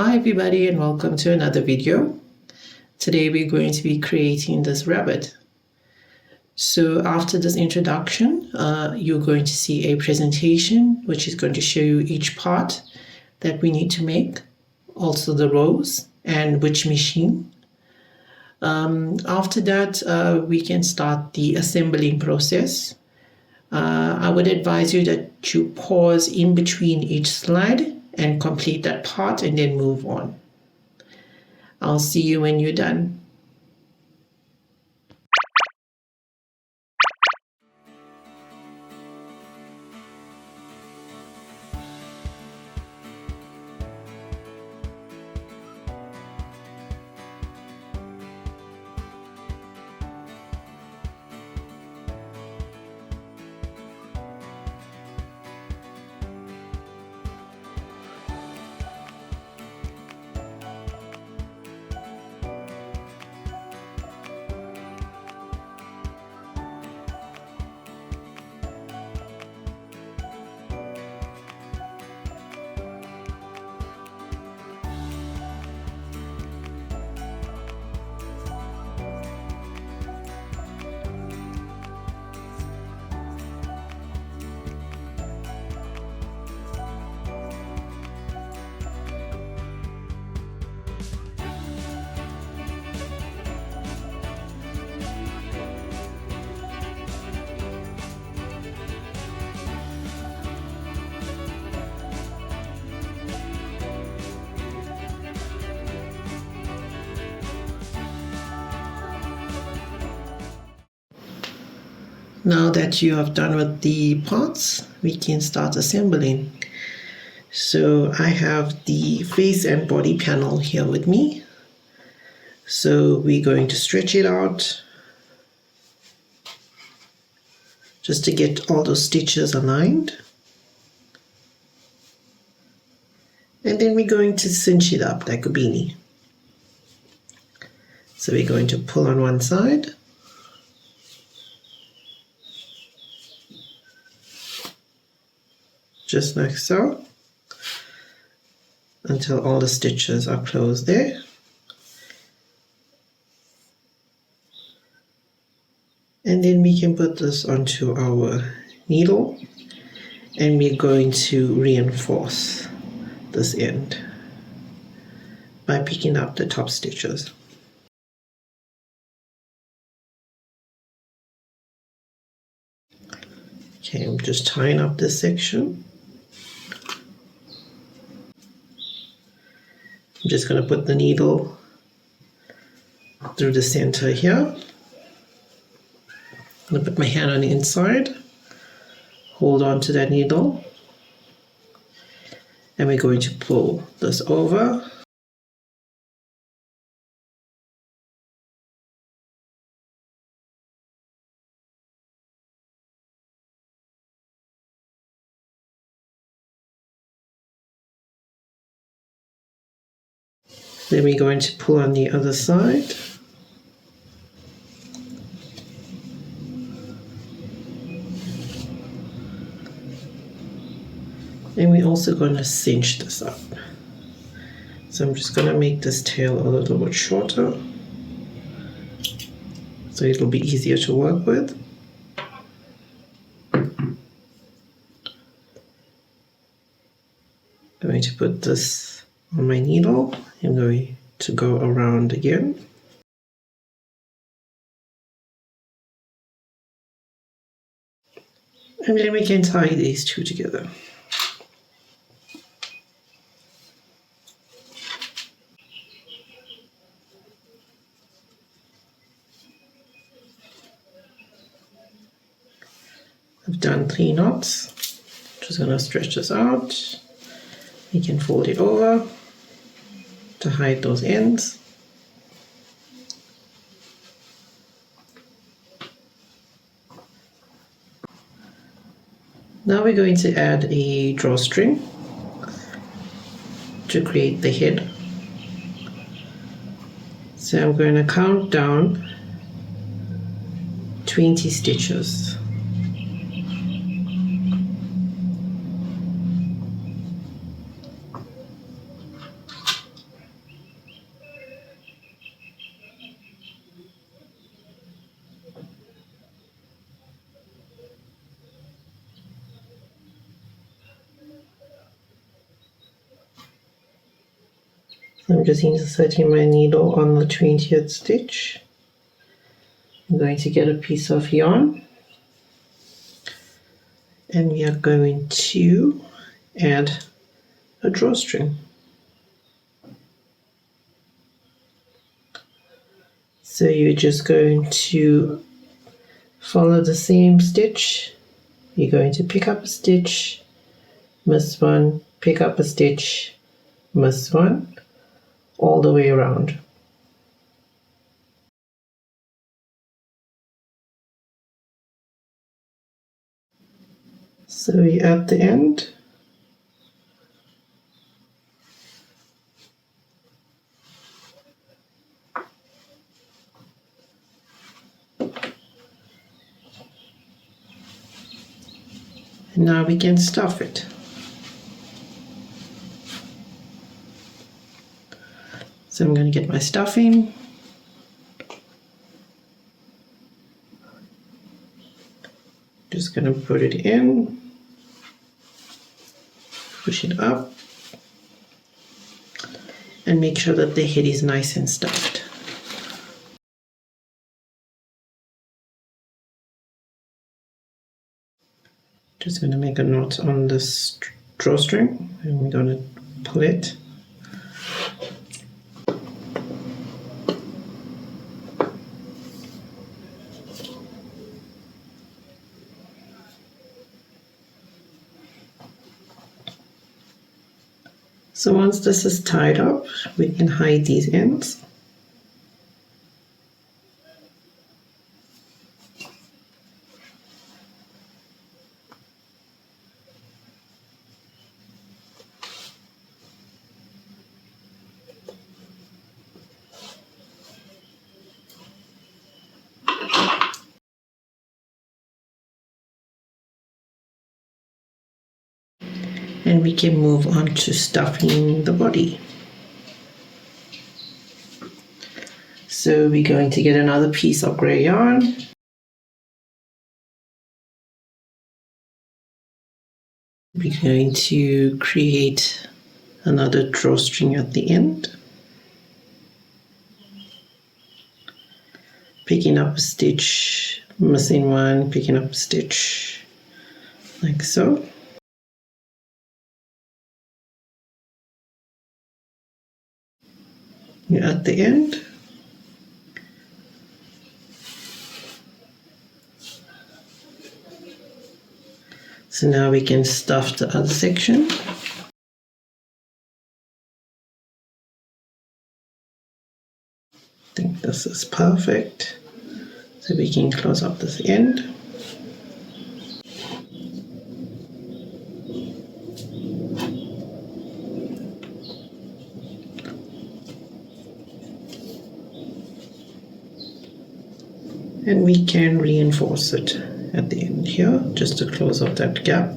Hi everybody and welcome to another video. Today we're going to be creating this rabbit. So after this introduction, you're going to see a presentation which is going to show you each part that we need to make, also the rows and which machine. After that, we can start the assembling process. I would advise you that you pause in between each slide and complete that part and then move on. I'll see you when you're done. Now that you have done with the parts, we can start assembling. So I have the face and body panel here with me. So we're going to stretch it out just to get all those stitches aligned. And then we're going to cinch it up like a beanie. So we're going to pull on one side. Just like so, until all the stitches are closed there. And then we can put this onto our needle and we're going to reinforce this end by picking up the top stitches. Okay, I'm just tying up this section. I'm just going to put the needle through the center here. I'm going to put my hand on the inside, hold on to that needle, and we're going to pull this over. Then we're going to pull on the other side. And we're also going to cinch this up. So I'm just going to make this tail a little bit shorter so it'll be easier to work with. I'm going to put this on my needle. I'm going to go around again. And then we can tie these two together. I've done 3 knots. Just going to stretch this out. We can fold it over to hide those ends. Now we're going to add a drawstring to create the head. So I'm going to count down 20 stitches. I'm just inserting my needle on the 20th stitch. I'm going to get a piece of yarn, and we are going to add a drawstring. So you're just going to follow the same stitch. You're going to pick up a stitch, miss one, pick up a stitch, miss one, all the way around. So we're at the end. And now we can stuff it. So I'm going to get my stuffing. Just going to put it in, push it up, and make sure that the head is nice and stuffed. Just going to make a knot on this drawstring, and we're going to pull it. So once this is tied up, we can hide these ends. And we can move on to stuffing the body. So we're going to get another piece of gray yarn. We're going to create another drawstring at the end. Picking up a stitch, missing one, picking up a stitch, like so. You're at the end. So now we can stuff the other section. I think this is perfect. So we can close up this end. And we can reinforce it at the end here, just to close up that gap.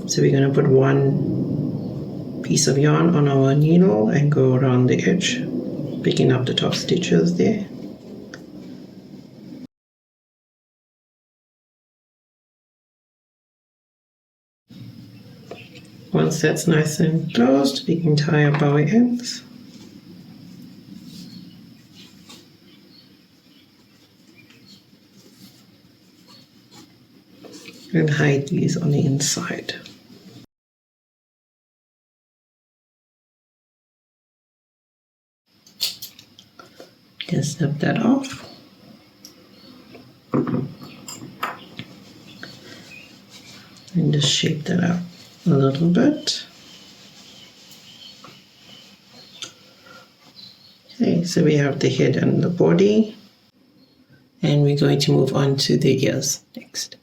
So we're going to put one piece of yarn on our needle and go around the edge, picking up the top stitches there. Once that's nice and closed, we can tie up our ends. And hide these on the inside. Just snip that off. And just shape that out a little bit. Okay, so we have the head and the body. And we're going to move on to the ears next.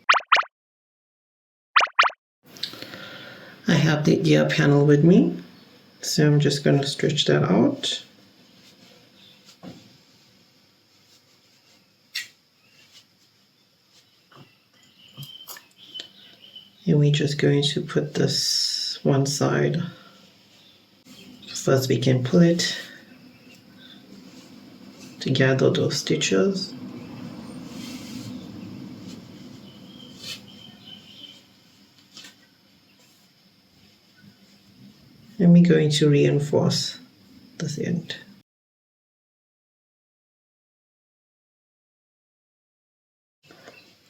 I have the ear panel with me, so I'm just going to stretch that out. And we're just going to put this one side. First we can pull it to gather those stitches. and we're going to reinforce this end.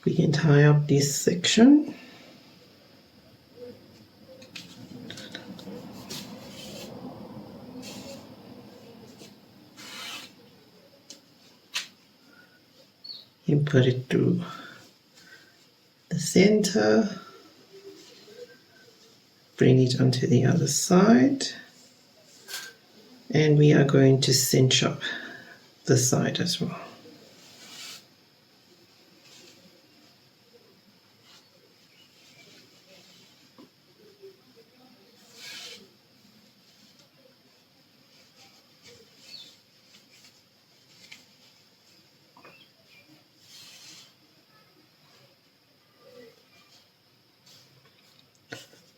We can tie up this section. And put it through the center. Bring it onto the other side. And we are going to cinch up the side as well.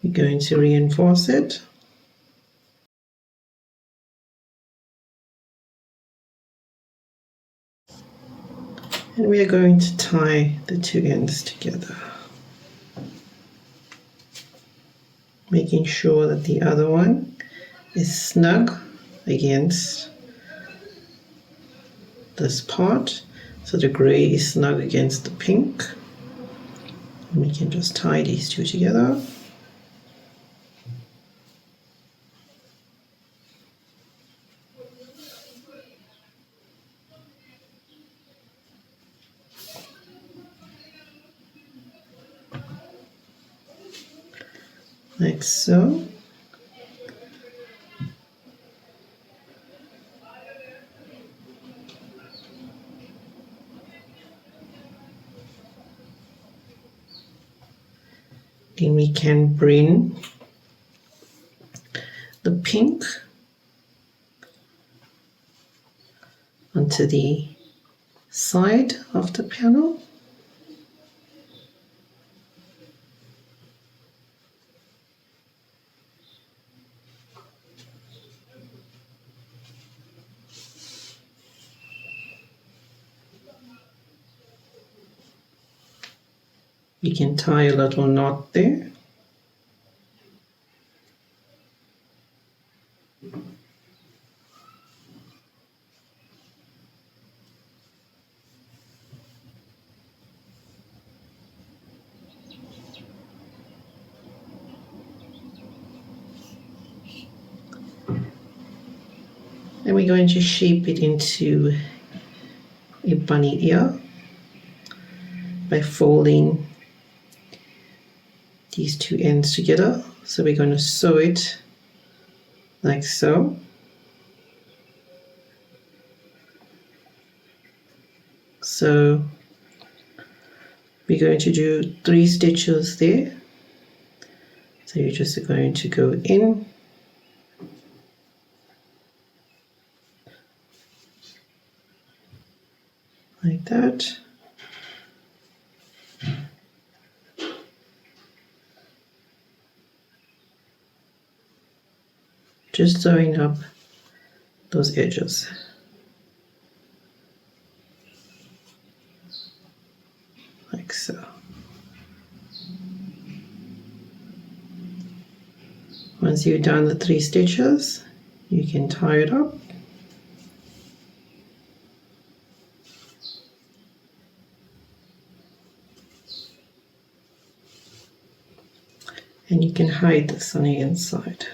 We're going to reinforce it. And we are going to tie the two ends together, making sure that the other one is snug against this part. So the gray is snug against the pink. And we can just tie these two together. Like so. Then we can bring the pink onto the side of the panel. We can tie a little knot there. And we're going to shape it into a bunny ear by folding these two ends together. So we're going to sew it like so. So we're going to do 3 stitches there. So you're just going to go in, like that. Just sewing up those edges. Like so. Once you've done the 3 stitches, you can tie it up. And you can hide this on the inside.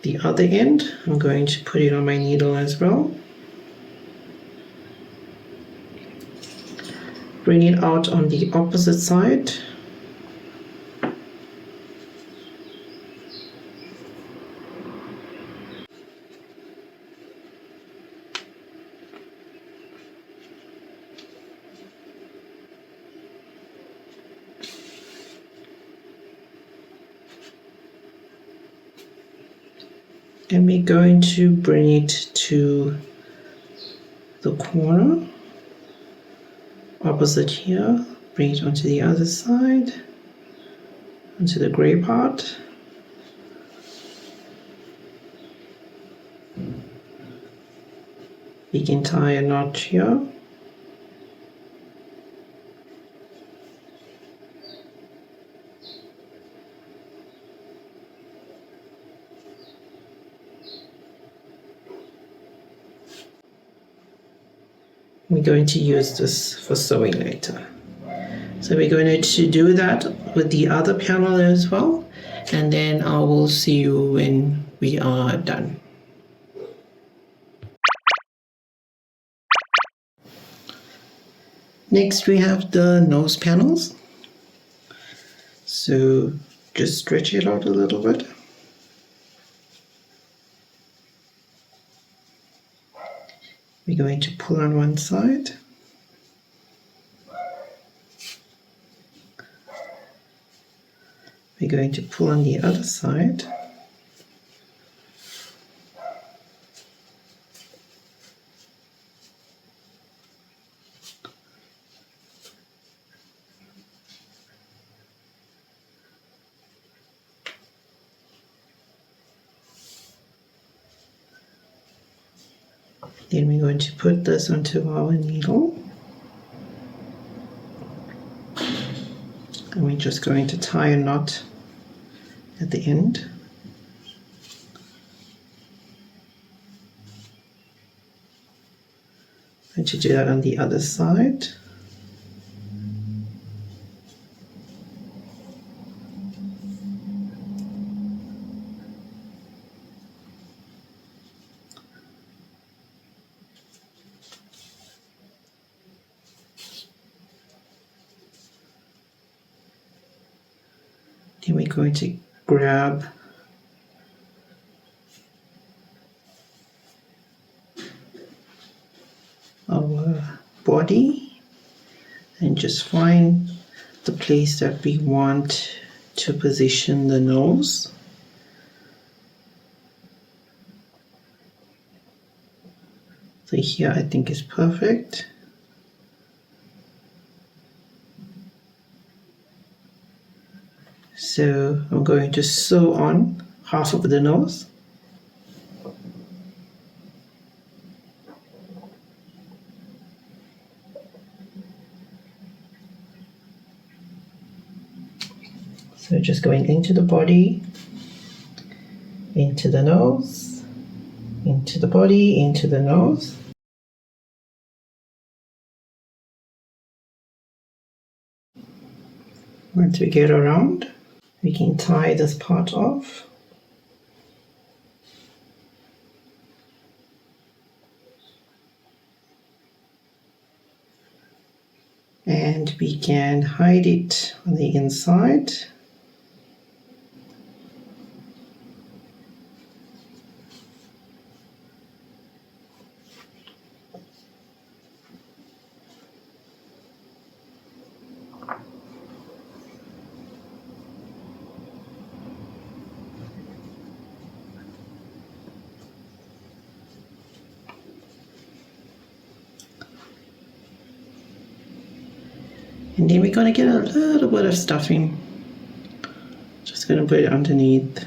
The other end, I'm going to put it on my needle as well. Bring it out on the opposite side. And we're going to bring it to the corner opposite here, bring it onto the other side, onto the gray part. We can tie a knot here. We're going to use this for sewing later. So we're going to do that with the other panel as well, and then I will see you when we are done. Next we have the nose panels. So just stretch it out a little bit. We're going to pull on one side. We're going to pull on the other side. Then we're going to put this onto our needle. And we're just going to tie a knot at the end. I'm going to do that on the other side. Then we're going to grab our body and just find the place that we want to position the nose. So here I think is perfect. So I'm going to sew on half of the nose. So just going into the body, into the nose, into the body, into the nose. Once we get around, we can tie this part off. And we can hide it on the inside. And then we're going to get a little bit of stuffing. Just going to put it underneath.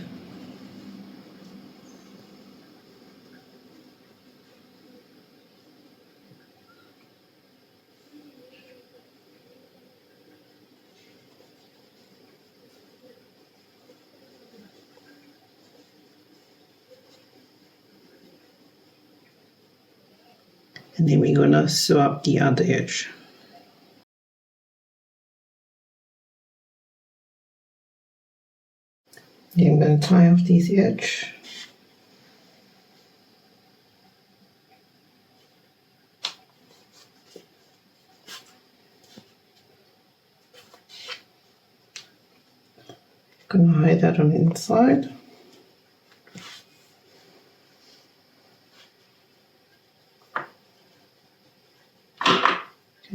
And then we're going to sew up the other edge. Then I'm going to tie off this edge. Going to hide that on the inside.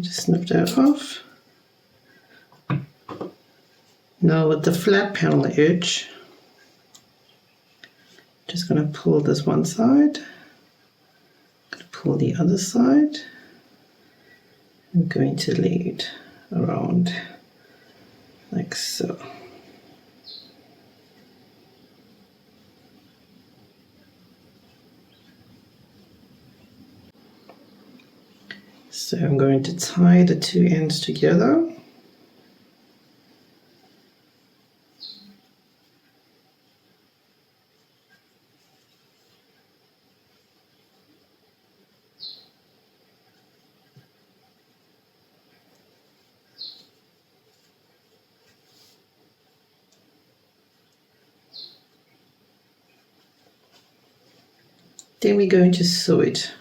Just snip that off. Now with the flat panel edge, just going to pull this one side, pull the other side, I'm going to lay it around like so. So I'm going to tie the two ends together. Then we're going to sew it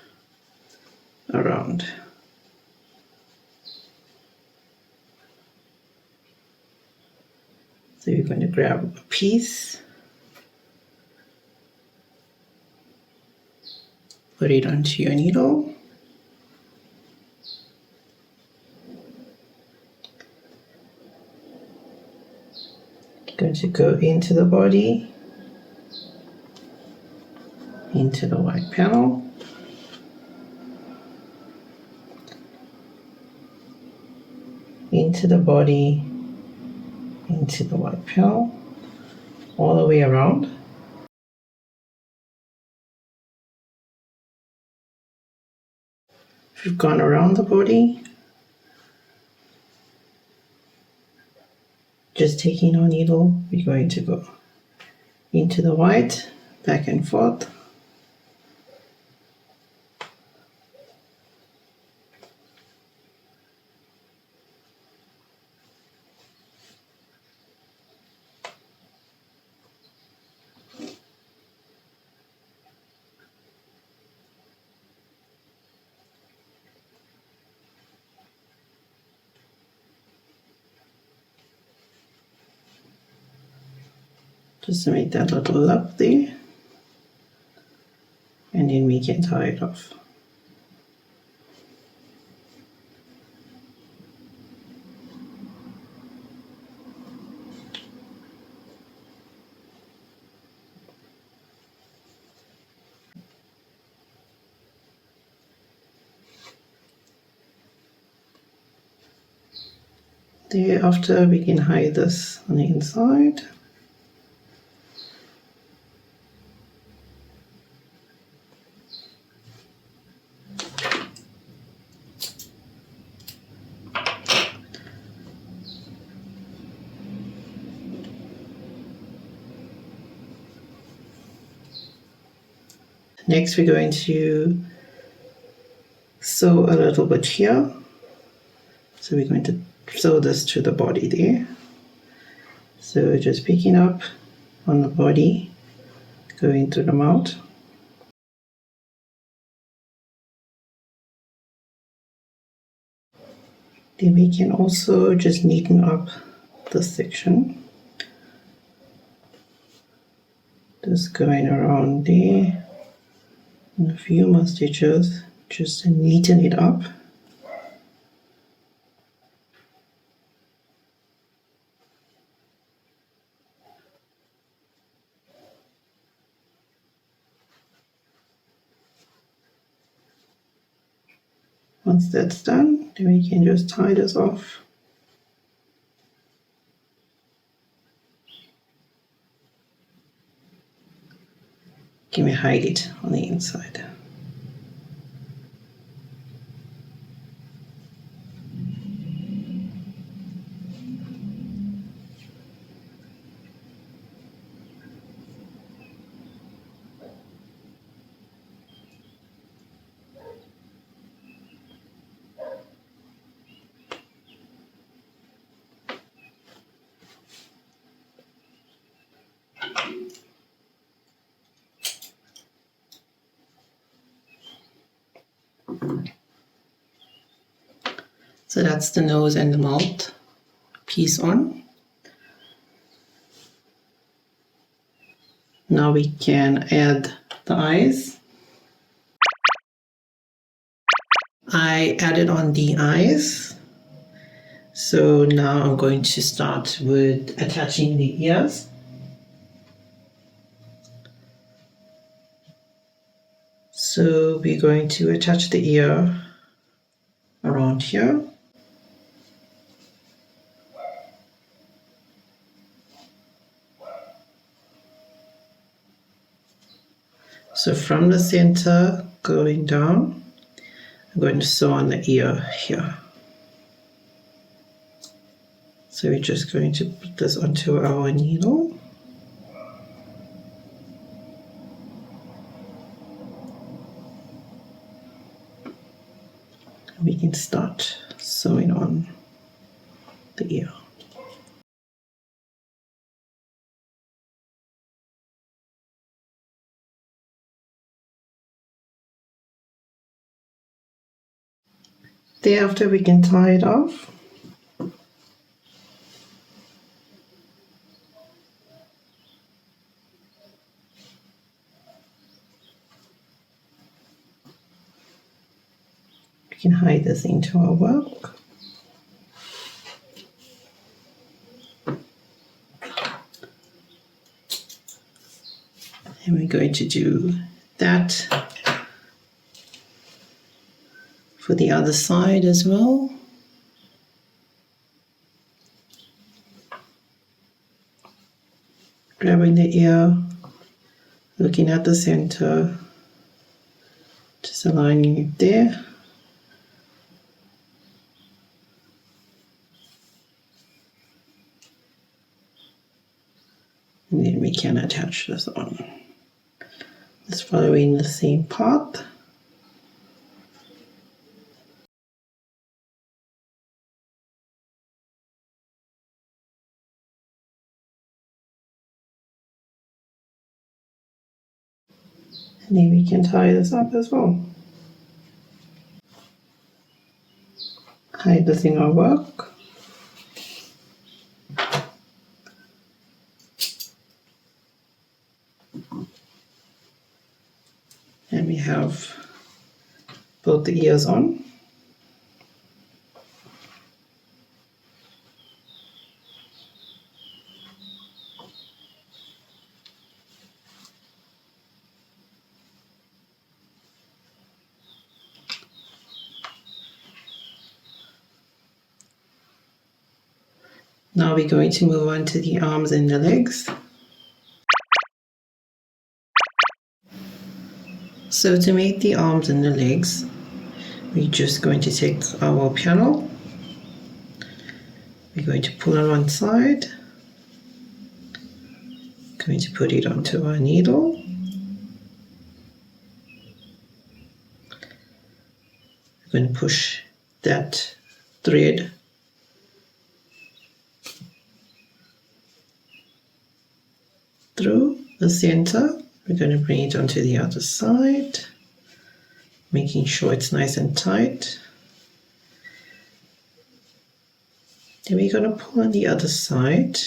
around. So you're going to grab a piece, put it onto your needle, you're going to go into the body, into the white panel, into the body, into the white panel, all the way around. If you've gone around the body, just taking our needle, we're going to go into the white, back and forth. Just to make that little loop there, and then we can tie it off. Thereafter, we can hide this on the inside. Next, we're going to sew a little bit here. So we're going to sew this to the body there. So just picking up on the body, going through the mouth. Then we can also just neaten up this section. Just going around there, and a few more stitches, just to neaten it up. Once that's done, then we can just tie this off. Can we hide it on the inside? So that's the nose and the mouth piece on. Now we can add the eyes. I added on the eyes. So now I'm going to start with attaching the ears. So we're going to attach the ear around around here. So from the center going down, I'm going to sew on the ear here. So we're just going to put this onto our needle. We can start sewing on the ear. Thereafter, we can tie it off. We can hide this into our work. And we're going to do that for the other side as well. Grabbing the ear, looking at the center, just aligning it there. And then we can attach this on. Just following the same path. And then we can tie this up as well. Hide this in our work. And we have both the ears on. Now we're going to move on to the arms and the legs. So to make the arms and the legs, we're just going to take our panel. We're going to pull on one side. Going to put it onto our needle. We're going to push that thread through the center. We're going to bring it onto the other side, making sure it's nice and tight. Then we're going to pull on the other side.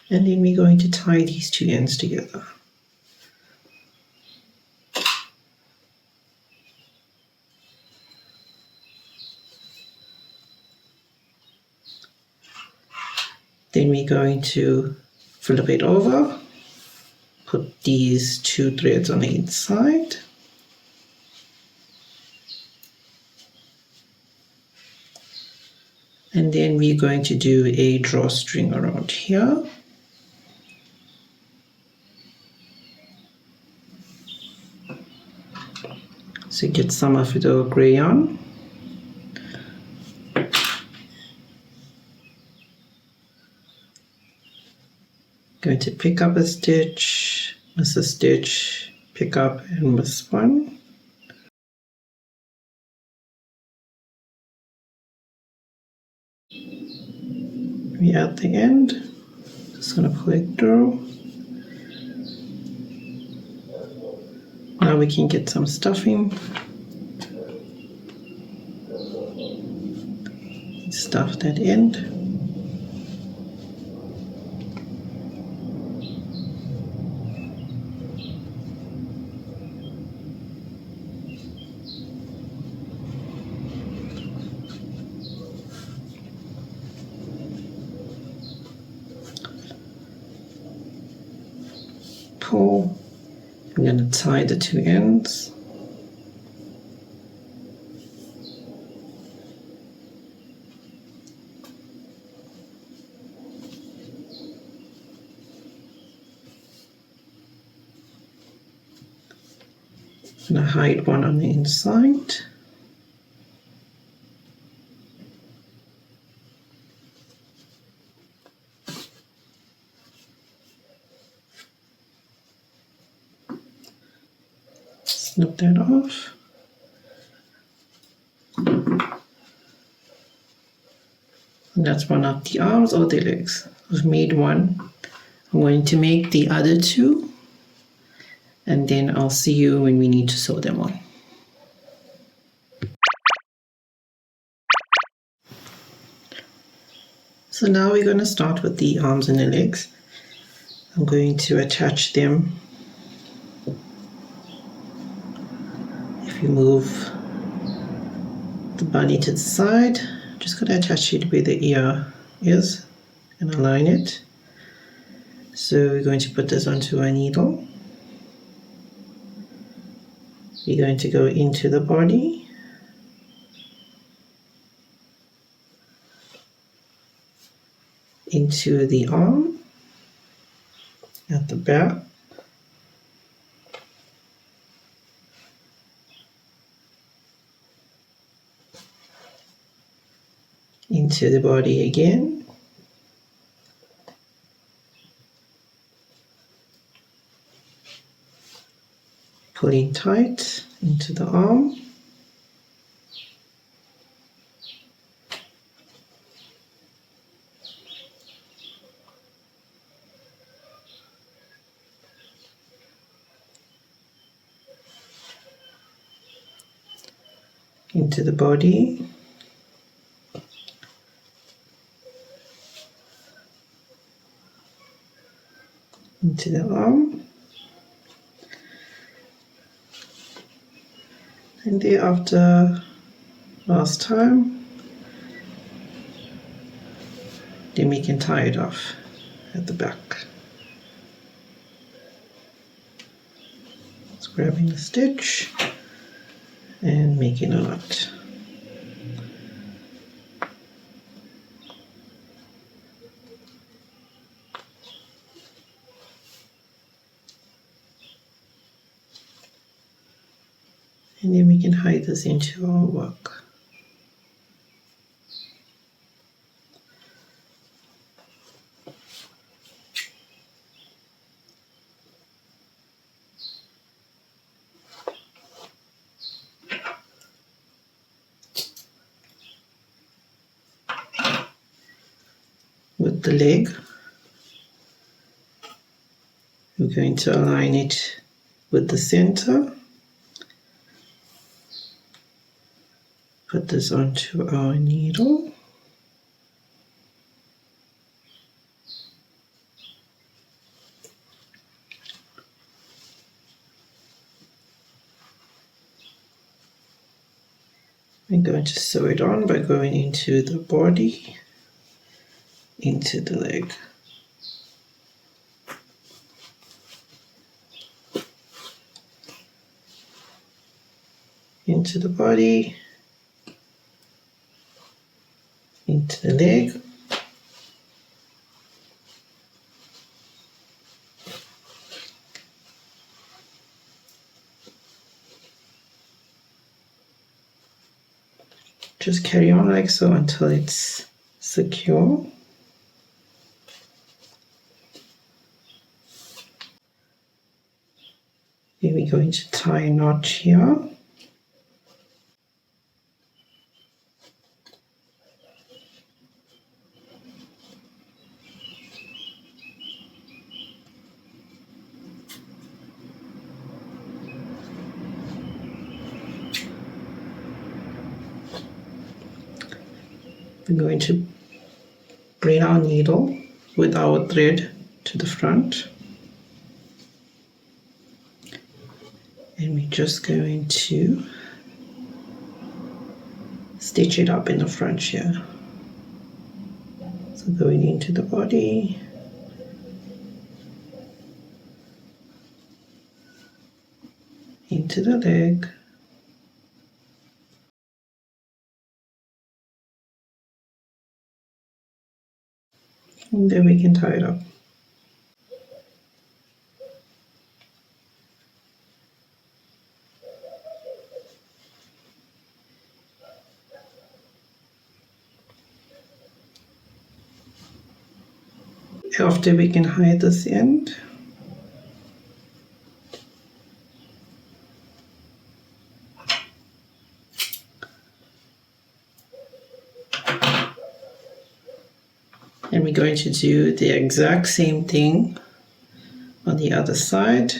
And then we're going to tie these two ends together. Then we're going to flip it over, put these two threads on the inside. And then we're going to do a drawstring around here. So get some of the gray on. Going to pick up a stitch, miss a stitch, pick up and miss one. We at the end, just going to pull it through. Now we can get some stuffing. Stuff that end. Pull. I'm going to tie the two ends. I'm going to hide one on the inside. Snip that off. And that's one of the arms or the legs. I've made one. I'm going to make the other two, and then I'll see you when we need to sew them on. So now we're going to start with the arms and the legs. I'm going to attach them. If you move the bunny to the side, just going to attach it where the ear is and align it. So we're going to put this onto a needle. We're going to go into the body. Into the arm at the back. Into the body again. Pulling tight into the arm. Into the body. Into the arm. And thereafter, last time, then we can tie it off at the back. Just grabbing the stitch and making a knot. And then we can hide this into our work. With the leg, we're going to align it with the center. Put this onto our needle. I'm going to sew it on by going into the body, into the leg. Into the body, into the leg. Just carry on like so until it's secure. Then we're going to tie a knot here. We're going to bring our needle with our thread to the front. And we're just going to stitch it up in the front here. So going into the body. into the leg. And then we can tie it up. After we can hide this end. And we're going to do the exact same thing on the other side.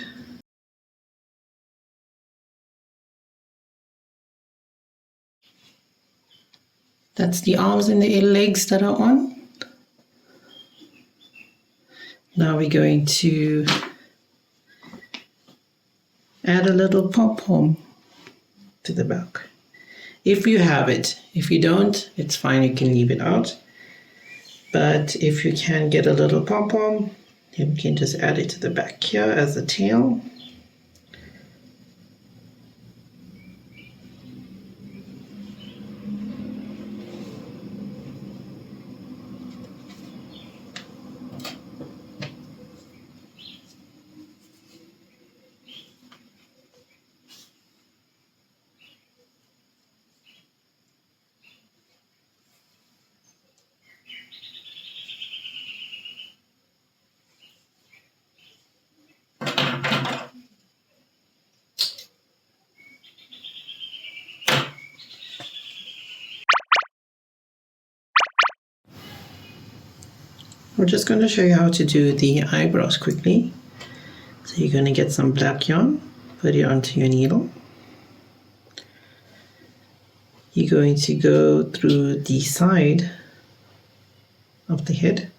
That's the arms and the legs that are on. Now we're going to add a little pom-pom to the back. If you have it. If you don't, it's fine, you can leave it out. But if you can get a little pom-pom, then we can just add it to the back here as a tail. We're just going to show you how to do the eyebrows quickly. So you're going to get some black yarn, put it onto your needle. You're going to go through the side of the head,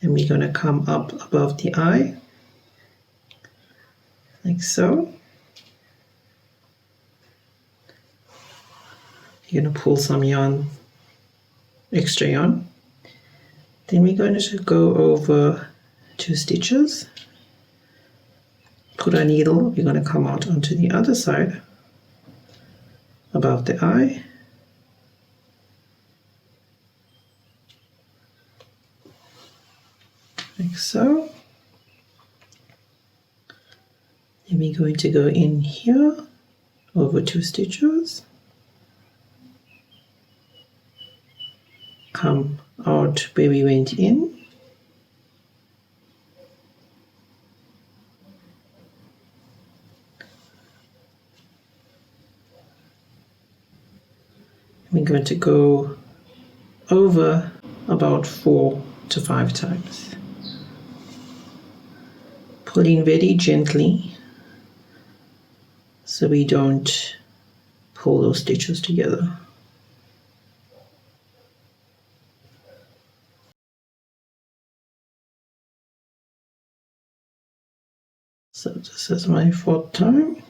and we're going to come up above the eye, like so. You're going to pull some yarn, extra yarn. Then we're going to go over 2 stitches, put our needle, we're going to come out onto the other side above the eye, like so. Then we're going to go in here over 2 stitches, come out where we went in, we're going to go over about 4 to 5 times, pulling very gently so we don't pull those stitches together. So this is my 4th time.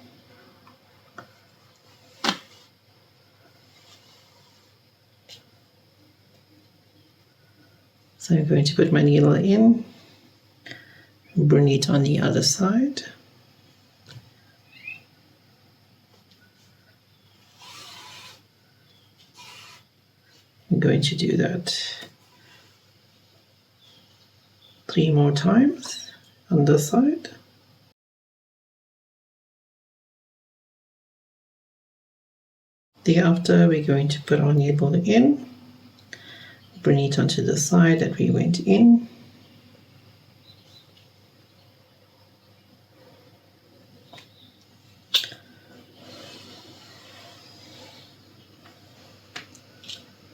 So I'm going to put my needle in, bring it on the other side. I'm going to do that 3 more times on this side. Thereafter, we're going to put our needle in, bring it onto the side that we went in.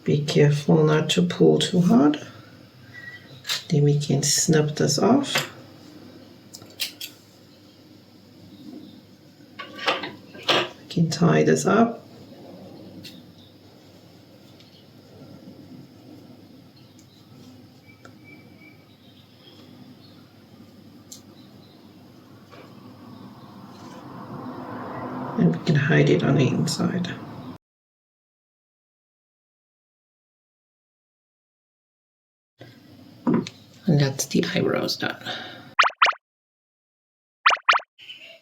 Be careful not to pull too hard. Then we can snip this off. We can tie this up. And we can hide it on the inside. And that's the eyebrows done.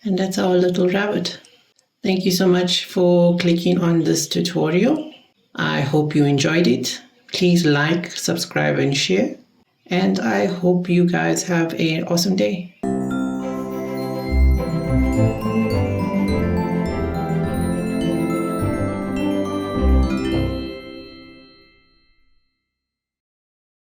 And that's our little rabbit. Thank you so much for clicking on this tutorial. I hope you enjoyed it. Please like, subscribe, and share. And I hope you guys have an awesome day.